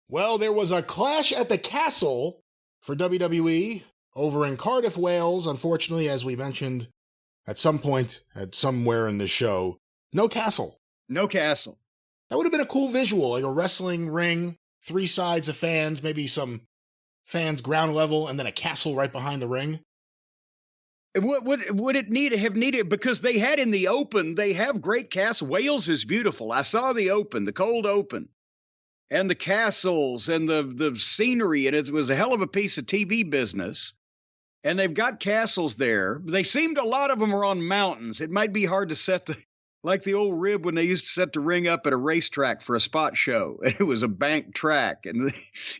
Well, there was a Clash at the Castle for WWE over in Cardiff, Wales. Unfortunately, as we mentioned at some point, at somewhere in this show, no castle. No castle. That would have been a cool visual, like a wrestling ring, 3 sides of fans, maybe some fans ground level, and then a castle right behind the ring. Would it have needed, because they had in the open, they have great castles. Wales is beautiful. I saw the open, the cold open, and the castles and the scenery, and it was a hell of a piece of TV business. And they've got castles there. They seemed, a lot of them are on mountains. It might be hard to set like the old rib when they used to set the ring up at a racetrack for a spot show. It was a banked track, and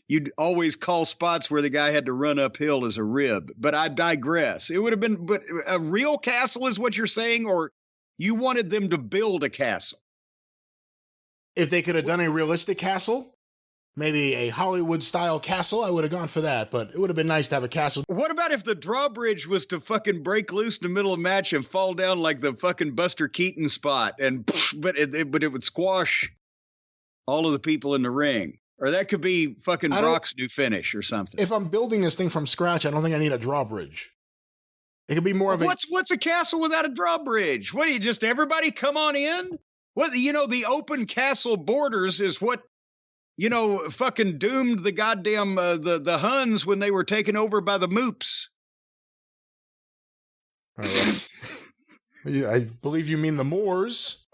you'd always call spots where the guy had to run uphill as a rib. But I digress. It would have been, but a real castle is what you're saying, or you wanted them to build a castle? If they could have done a realistic castle, maybe a Hollywood-style castle, I would have gone for that, but it would have been nice to have a castle. What about if the drawbridge was to fucking break loose in the middle of the match and fall down like the fucking Buster Keaton spot, but it would squash all of the people in the ring? Or that could be fucking Brock's new finish or something. If I'm building this thing from scratch, I don't think I need a drawbridge. It could be more of What's a castle without a drawbridge? What do you just, everybody come on in? What, the open castle borders is what, fucking doomed the goddamn, the Huns when they were taken over by the Moops. All right. I believe you mean the Moors.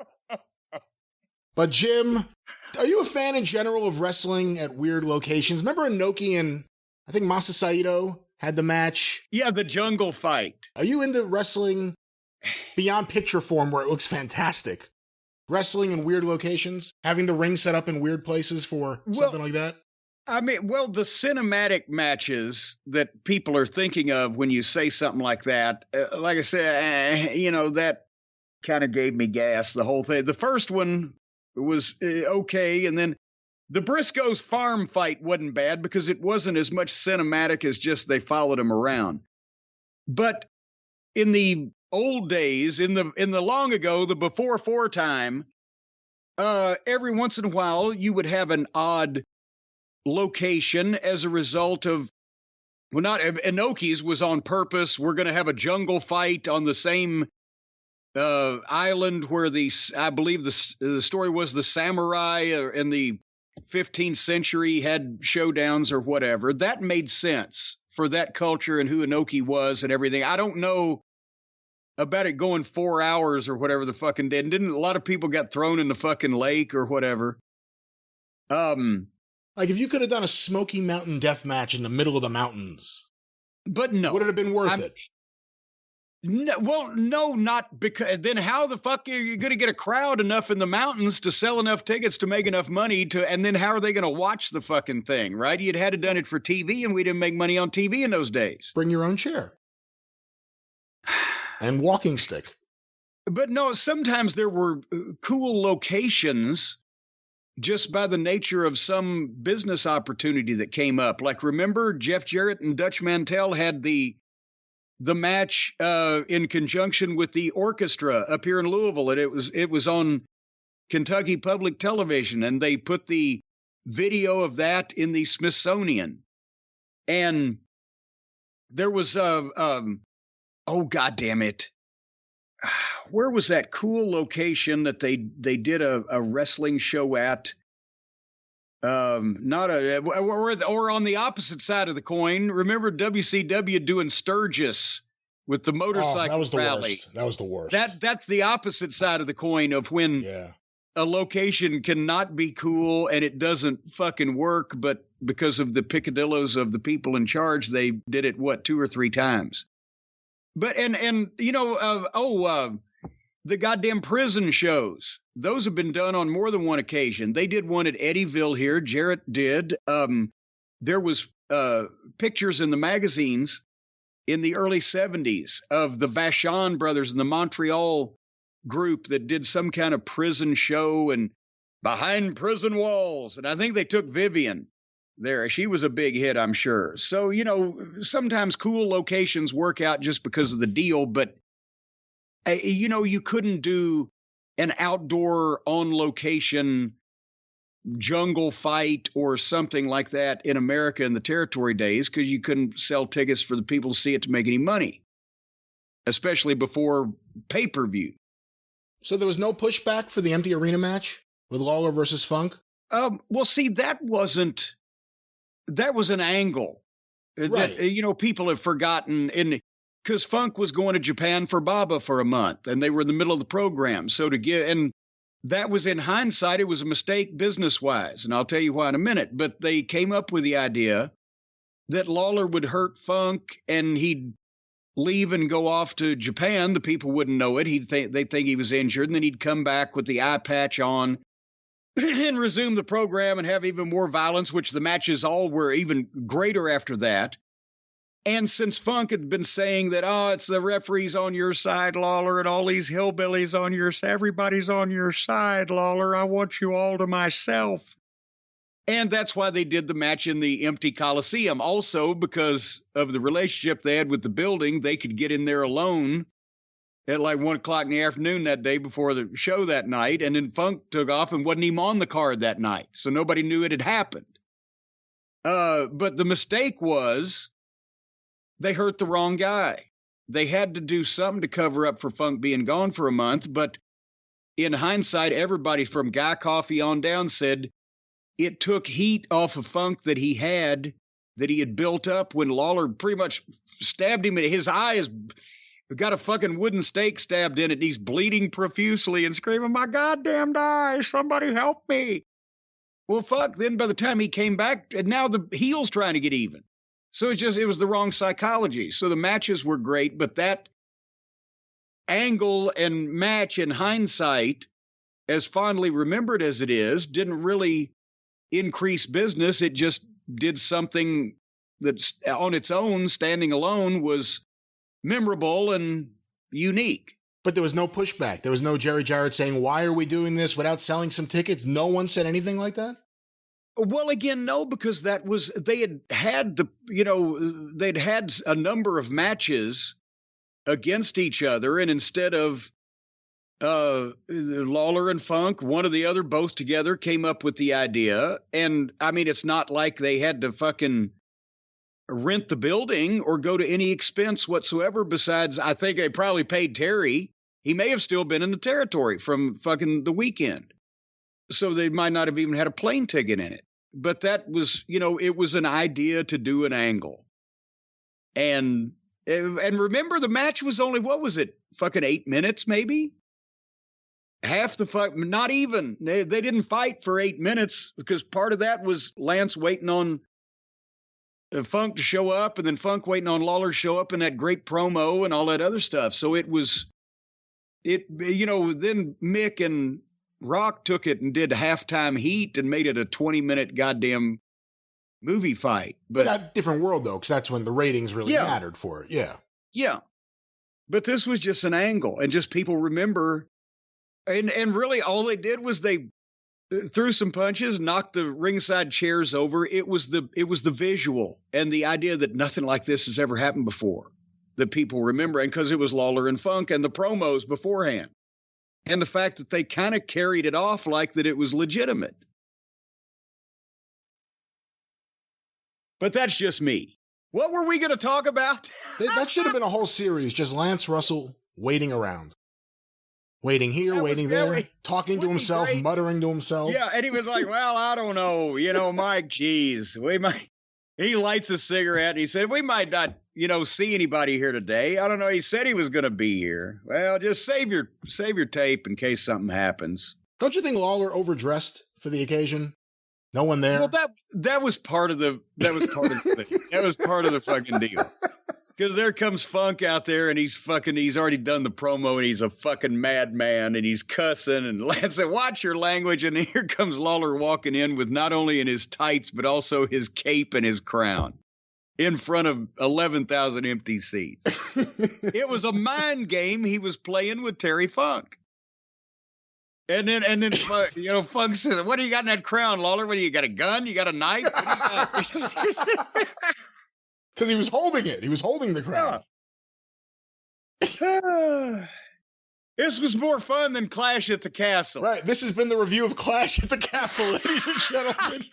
But Jim, are you a fan in general of wrestling at weird locations? Remember Inoki and I think Masa Saito had the match? Yeah, the jungle fight. Are you into wrestling beyond picture form where it looks fantastic? Wrestling in weird locations? Having the ring set up in weird places for something like that? I mean, the cinematic matches that people are thinking of when you say something like that, like I said, that kind of gave me gas, the whole thing. The first one was okay, and then the Briscoes farm fight wasn't bad because it wasn't as much cinematic as just they followed him around. But in the old days, in the long ago, the before time, every once in a while you would have an odd location as a result of, not Inoki's was on purpose. We're going to have a jungle fight on the same island where I believe the story was the samurai in the 15th century had showdowns or whatever. That made sense for that culture and who Inoki was and everything. I don't know about it going 4 hours or whatever the fucking did. Didn't a lot of people got thrown in the fucking lake or whatever? Like if you could have done a Smoky Mountain death match in the middle of the mountains. But no. Would it have been worth it? No, not because then how the fuck are you going to get a crowd enough in the mountains to sell enough tickets to make enough money and then how are they going to watch the fucking thing, right? You'd had to done it for TV and we didn't make money on TV in those days. Bring your own chair. And walking stick. But no, sometimes there were cool locations just by the nature of some business opportunity that came up. Like remember Jeff Jarrett and Dutch Mantell had the match in conjunction with the orchestra up here in Louisville, and it was on Kentucky Public Television, and they put the video of that in the Smithsonian. And there was oh god damn it, where was that cool location that they did a wrestling show at? Not or on the opposite side of the coin. Remember WCW doing Sturgis with the motorcycle that was the rally? Worst. That was the worst. That's the opposite side of the coin of when a location cannot be cool and it doesn't fucking work, but because of the picadillos of the people in charge, they did it 2 or 3 times. But and the goddamn prison shows, those have been done on more than one occasion. They did one at Eddyville here. Jarrett did. There was pictures in the magazines in the early 70s of the Vachon brothers and the Montreal group that did some kind of prison show and behind prison walls. And I think they took Vivian there. She was a big hit, I'm sure. So, sometimes cool locations work out just because of the deal, but you couldn't do an outdoor on location jungle fight or something like that in America in the territory days, because you couldn't sell tickets for the people to see it to make any money, especially before pay-per-view. So there was no pushback for the empty arena match with Lawler versus Funk? Well, see, that was an angle. Right. That, people have forgotten, because Funk was going to Japan for Baba for a month, and they were in the middle of the program. So and that was, in hindsight, it was a mistake business-wise, and I'll tell you why in a minute. But they came up with the idea that Lawler would hurt Funk, and he'd leave and go off to Japan. The people wouldn't know it. They'd think he was injured, and then he'd come back with the eye patch on and resume the program and have even more violence, which the matches all were even greater after that. And since Funk had been saying that, it's the referees on your side, Lawler, and all these hillbillies on your side, everybody's on your side, Lawler, I want you all to myself. And that's why they did the match in the empty Coliseum. Also, because of the relationship they had with the building, they could get in there alone at like 1 o'clock in the afternoon that day before the show that night. And then Funk took off and wasn't even on the card that night. So nobody knew it had happened. But the mistake was they hurt the wrong guy. They had to do something to cover up for Funk being gone for a month. But in hindsight, everybody from Guy Coffey on down said it took heat off of Funk that he had built up when Lawler pretty much stabbed him. His eye is got a fucking wooden stake stabbed in it. And he's bleeding profusely and screaming, my goddamn eye, somebody help me. Well, fuck, then by the time he came back, and now the heel's trying to get even. So it was the wrong psychology. So the matches were great, but that angle and match in hindsight, as fondly remembered as it is, didn't really increase business. It just did something that on its own, standing alone, was memorable and unique. But there was no pushback. There was no Jerry Jarrett saying, why are we doing this without selling some tickets? No one said anything like that? Well, again, no, because they'd had a number of matches against each other. And instead of Lawler and Funk, one or the other, both together, came up with the idea. And I mean, it's not like they had to fucking rent the building or go to any expense whatsoever. Besides, I think they probably paid Terry. He may have still been in the territory from fucking the weekend. So they might not have even had a plane ticket in it. But that was, it was an idea to do an angle. And remember, the match was only, what was it? Fucking 8 minutes, maybe? Half the fuck, not even. They didn't fight for 8 minutes, because part of that was Lance waiting on Funk to show up, and then Funk waiting on Lawler to show up in that great promo and all that other stuff. So then Mick and Rock took it and did halftime heat and made it a 20-minute goddamn movie fight. But a different world, though, because that's when the ratings really mattered for it. Yeah. Yeah. But this was just an angle, and just people remember. And really all they did was they threw some punches, knocked the ringside chairs over. It was the visual and the idea that nothing like this has ever happened before that people remember. And because it was Lawler and Funk and the promos beforehand. And the fact that they kind of carried it off like that it was legitimate. But that's just me. What were we going to talk about? That should have been a whole series, just Lance Russell waiting around. Waiting here, waiting there, talking to himself, muttering to himself. Yeah, and he was like, well, I don't know, Mike, geez, he lights a cigarette and he said, we might not, see anybody here today. I don't know. He said he was going to be here. Well, just save your tape in case something happens. Don't you think Lawler overdressed for the occasion? No one there. Well, that was part of the fucking deal. Because there comes Funk out there and he's already done the promo and he's a fucking madman and he's cussing and Lance said, watch your language. And here comes Lawler walking in with not only in his tights, but also his cape and his crown in front of 11,000 empty seats. It was a mind game he was playing with Terry Funk. And then Funk said, what do you got in that crown, Lawler? What do you got, a gun? You got a knife? What do you got? Because he was holding it. He was holding the crown. Yeah. This was more fun than Clash at the Castle. Right. This has been the review of Clash at the Castle, ladies and gentlemen.